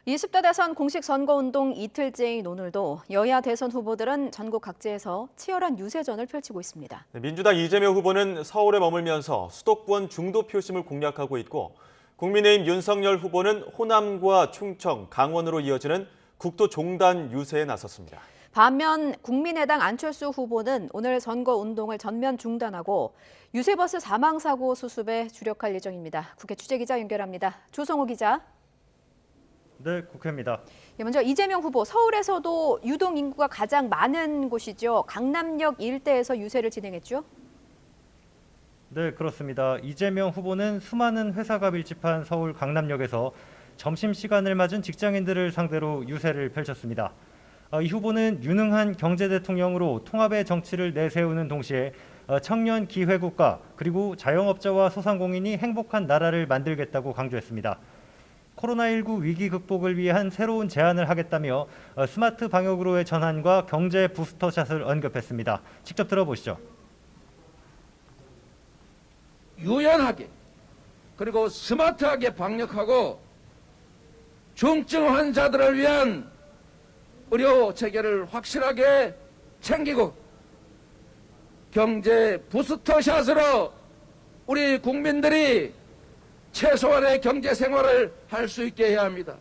20대 대선 공식 선거운동 이틀째인 오늘도 여야 대선 후보들은 전국 각지에서 치열한 유세전을 펼치고 있습니다. 민주당 이재명 후보는 서울에 머물면서 수도권 중도 표심을 공략하고 있고 국민의힘 윤석열 후보는 호남과 충청, 강원으로 이어지는 국토 종단 유세에 나섰습니다. 반면 국민의당 안철수 후보는 오늘 선거운동을 전면 중단하고 유세버스 사망사고 수습에 주력할 예정입니다. 국회 취재기자 연결합니다. 조성호 기자. 네, 국회입니다. 먼저 이재명 후보, 서울에서도 유동 인구가 가장 많은 곳이죠. 강남역 일대에서 유세를 진행했죠. 네, 그렇습니다. 이재명 후보는 수많은 회사가 밀집한 서울 강남역에서 점심시간을 맞은 직장인들을 상대로 유세를 펼쳤습니다. 이 후보는 유능한 경제 대통령으로 통합의 정치를 내세우는 동시에 청년 기회국가 그리고 자영업자와 소상공인이 행복한 나라를 만들겠다고 강조했습니다. 코로나19 위기 극복을 위한 새로운 제안을 하겠다며 스마트 방역으로의 전환과 경제 부스터샷을 언급했습니다. 직접 들어보시죠. 유연하게 그리고 스마트하게 방역하고 중증 환자들을 위한 의료 체계를 확실하게 챙기고 경제 부스터샷으로 우리 국민들이 최소한의 경제 생활을 할 수 있게 해야 합니다.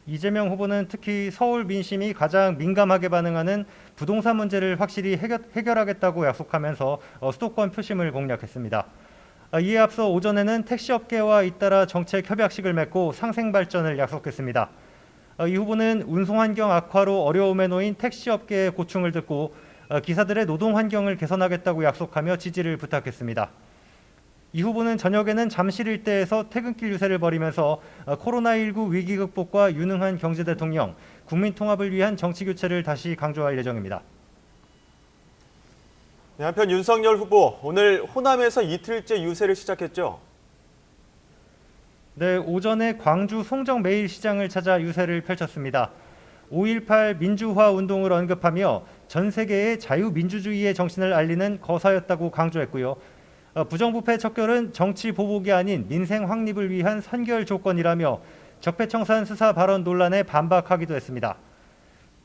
이재명 후보는 특히 서울 민심이 가장 민감하게 반응하는 부동산 문제를 확실히 해결하겠다고 약속하면서 수도권 표심을 공략했습니다. 이에 앞서 오전에는 택시업계와 잇따라 정책 협약식을 맺고 상생 발전을 약속했습니다. 이 후보는 운송 환경 악화로 어려움에 놓인 택시업계의 고충을 듣고 기사들의 노동 환경을 개선하겠다고 약속하며 지지를 부탁했습니다. 이 후보는 저녁에는 잠실 일대에서 퇴근길 유세를 벌이면서 코로나19 위기 극복과 유능한 경제 대통령, 국민 통합을 위한 정치 교체를 다시 강조할 예정입니다. 한편 윤석열 후보, 오늘 호남에서 이틀째 유세를 시작했죠. 네, 오전에 광주 송정매일시장을 찾아 유세를 펼쳤습니다. 5.18 민주화 운동을 언급하며 전 세계의 자유민주주의의 정신을 알리는 거사였다고 강조했고요. 부정부패 척결은 정치 보복이 아닌 민생 확립을 위한 선결 조건이라며 적폐청산 수사 발언 논란에 반박하기도 했습니다.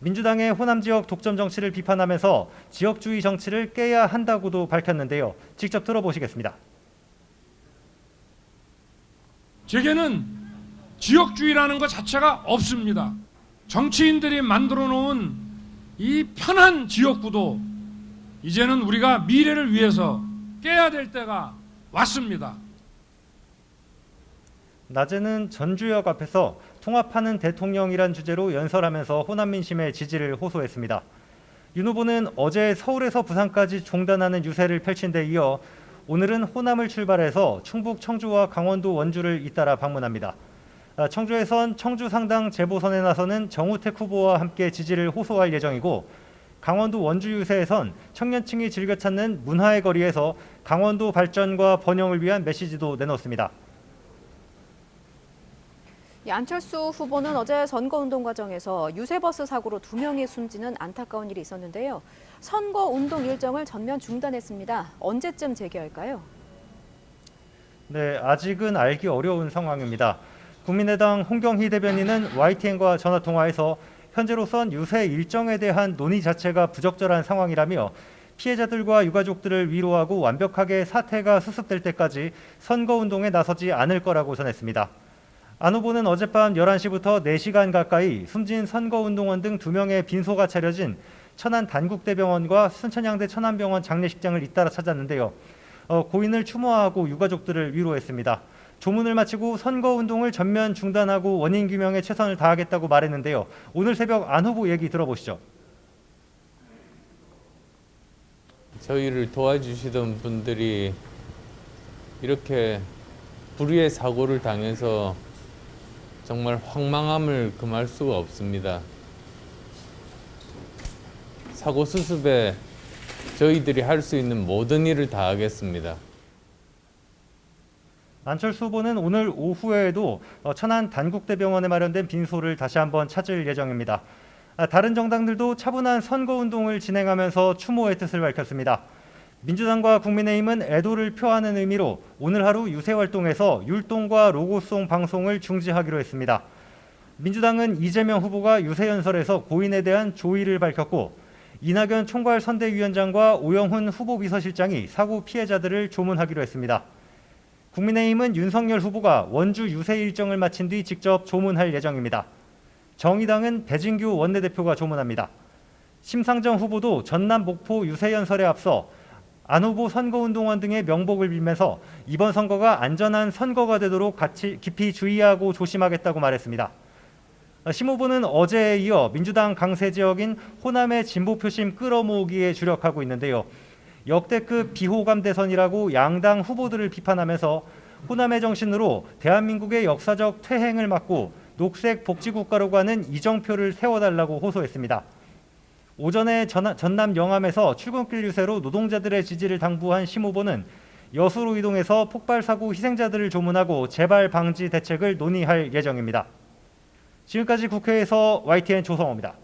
민주당의 호남 지역 독점 정치를 비판하면서 지역주의 정치를 깨야 한다고도 밝혔는데요. 직접 들어보시겠습니다. 제게는 지역주의라는 것 자체가 없습니다. 정치인들이 만들어 놓은 이 편한 지역구도 이제는 우리가 미래를 위해서 깨야 될 때가 왔습니다. 낮에는 전주역 앞에서 통합하는 대통령이란 주제로 연설하면서 호남 민심의 지지를 호소했습니다. 윤 후보는 어제 서울에서 부산까지 종단하는 유세를 펼친 데 이어 오늘은 호남을 출발해서 충북 청주와 강원도 원주를 잇따라 방문합니다. 청주에선 청주 상당 재보선에 나서는 정우택 후보와 함께 지지를 호소할 예정이고 강원도 원주 유세에선 청년층이 즐겨 찾는 문화의 거리에서 강원도 발전과 번영을 위한 메시지도 내놓습니다. 안철수 후보는 어제 선거운동 과정에서 유세버스 사고로 2명이 숨지는 안타까운 일이 있었는데요. 선거운동 일정을 전면 중단했습니다. 언제쯤 재개할까요? 네, 아직은 알기 어려운 상황입니다. 국민의당 홍경희 대변인은 YTN과 전화통화에서 현재로선 유세 일정에 대한 논의 자체가 부적절한 상황이라며 피해자들과 유가족들을 위로하고 완벽하게 사태가 수습될 때까지 선거운동에 나서지 않을 거라고 전했습니다. 안 후보는 어젯밤 11시부터 4시간 가까이 숨진 선거운동원 등 2명의 빈소가 차려진 천안 단국대병원과 순천향대 천안병원 장례식장을 잇따라 찾았는데요. 고인을 추모하고 유가족들을 위로했습니다. 조문을 마치고 선거운동을 전면 중단하고 원인 규명에 최선을 다하겠다고 말했는데요. 오늘 새벽 안 후보 얘기 들어보시죠. 저희를 도와주시던 분들이 이렇게 불의의 사고를 당해서 정말 황망함을 금할 수가 없습니다. 사고 수습에 저희들이 할 수 있는 모든 일을 다하겠습니다. 안철수 후보는 오늘 오후에도 천안 단국대병원에 마련된 빈소를 다시 한번 찾을 예정입니다. 다른 정당들도 차분한 선거운동을 진행하면서 추모의 뜻을 밝혔습니다. 민주당과 국민의힘은 애도를 표하는 의미로 오늘 하루 유세 활동에서 율동과 로고송 방송을 중지하기로 했습니다. 민주당은 이재명 후보가 유세 연설에서 고인에 대한 조의를 밝혔고 이낙연 총괄 선대위원장과 오영훈 후보 비서실장이 사고 피해자들을 조문하기로 했습니다. 국민의힘은 윤석열 후보가 원주 유세 일정을 마친 뒤 직접 조문할 예정입니다. 정의당은 배진규 원내대표가 조문합니다. 심상정 후보도 전남 목포 유세 연설에 앞서 안 후보 선거운동원 등의 명복을 빌면서 이번 선거가 안전한 선거가 되도록 깊이 주의하고 조심하겠다고 말했습니다. 심 후보는 어제에 이어 민주당 강세 지역인 호남의 진보 표심 끌어모으기에 주력하고 있는데요. 역대급 비호감 대선이라고 양당 후보들을 비판하면서 호남의 정신으로 대한민국의 역사적 퇴행을 막고 녹색 복지국가로 가는 이정표를 세워달라고 호소했습니다. 오전에 전남 영암에서 출근길 유세로 노동자들의 지지를 당부한 심 후보는 여수로 이동해서 폭발 사고 희생자들을 조문하고 재발 방지 대책을 논의할 예정입니다. 지금까지 국회에서 YTN 조성호입니다.